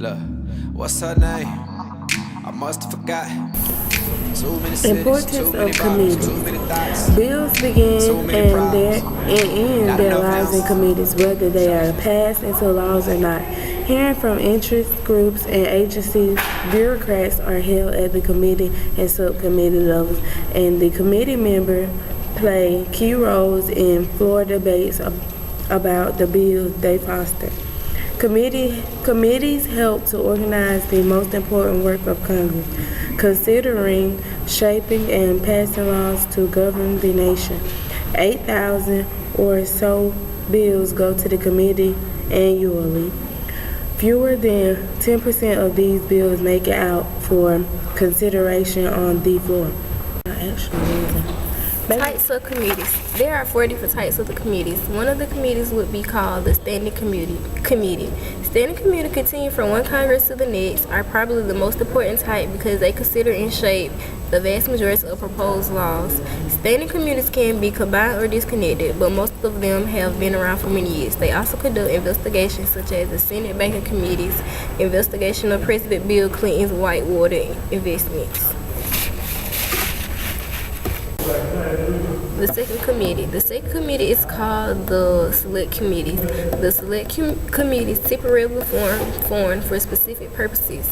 Look, what's her name? I must have forgot. Too many cities, Importance too many of bottles, committees. too many thoughts. Bills begin Too many and problems. end their lives in committees, whether they are passed into laws or not. Hearing from interest groups and agencies, bureaucrats are held at the committee and subcommittee levels, and the committee members play key roles in floor debates about the bills they foster. Committees help to organize the most important work of Congress, considering shaping and passing laws to govern the nation. 8,000 or so bills go to the committee annually. Fewer than 10% of these bills make it out for consideration on the floor. Types of committees. There are 4 different types of the committees. One of the committees would be called the Standing Committee. Standing committee continue from one Congress to the next are probably the most important type because they consider and shape the vast majority of proposed laws. Standing committees can be combined or disconnected, but most of them have been around for many years. They also conduct investigations such as the Senate Banking Committee's investigation of President Bill Clinton's Whitewater investments. The second committee is called the Select Committees. The Select Committees typically formed for specific purposes,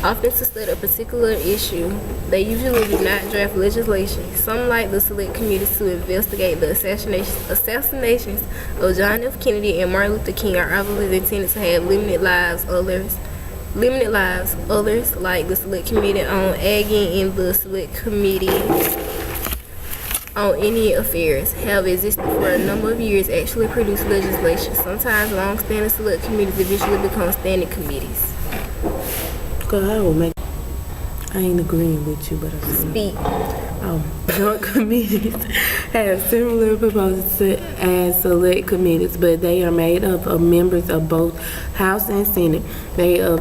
often to study a particular issue. They usually do not draft legislation. Some, like the Select Committees to investigate the assassinations of John F. Kennedy and Martin Luther King, are obviously intended to have limited lives. Others, like the Select Committee on Aging and the Select Committee on Indian Affairs, have existed for a number of years, actually produce legislation. Sometimes long-standing select committees eventually become standing committees. I ain't agreeing with you, but I'm Speak. Joint committees have similar proposals as select committees, but they are made up of members of both House and Senate. They are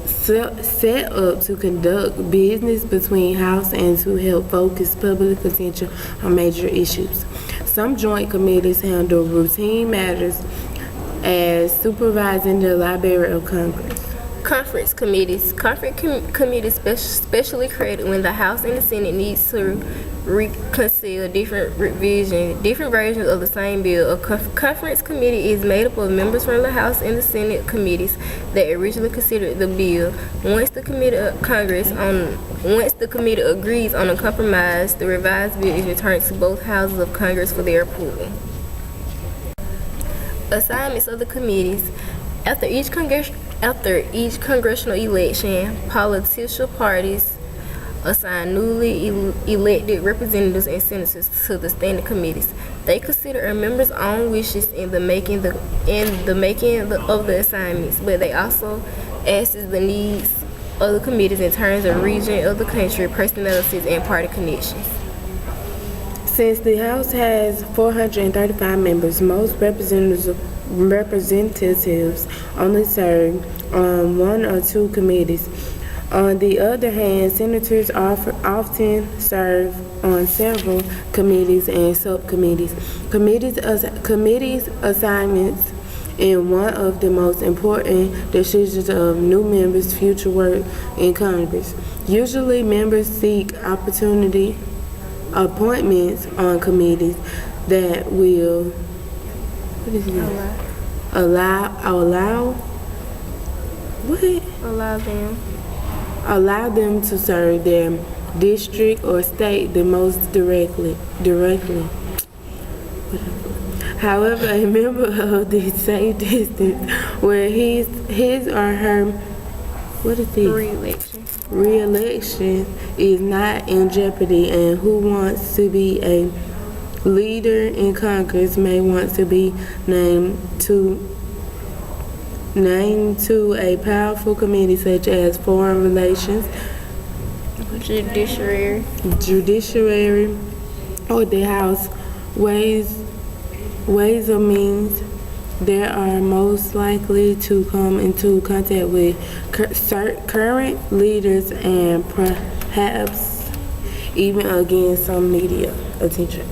set up to conduct business between House and to help focus public attention on major issues. Some joint committees handle routine matters as supervising the Library of Congress. Conference committees. Committees specially created when the House and the Senate needs to reconcile different versions of the same bill. A conference committee is made up of members from the House and the Senate committees that originally considered the bill. Once the committee agrees on a compromise, the revised bill is returned to both houses of Congress for their approval. Assignments of the committees. After each congressional election, political parties assign newly elected representatives and senators to the standing committees. They consider a member's own wishes in the making of the assignments, but they also assess the needs of the committees in terms of region of the country, personalities, and party connections. Since the House has 435 members, most representatives only serve on 1 or 2 committees. On the other hand, senators often serve on several committees and subcommittees. Committees assignments in one of the most important decisions of new members' future work in Congress. Usually, members seek appointments on committees that will allow them to serve their district or state the most directly. However, a member of the same district where his or her re-election is not in jeopardy and who wants to be a leader in Congress may want to be named to a powerful committee such as Foreign Relations, Judiciary, or the House Ways and Means. They are most likely to come into contact with current leaders and perhaps even against some media attention.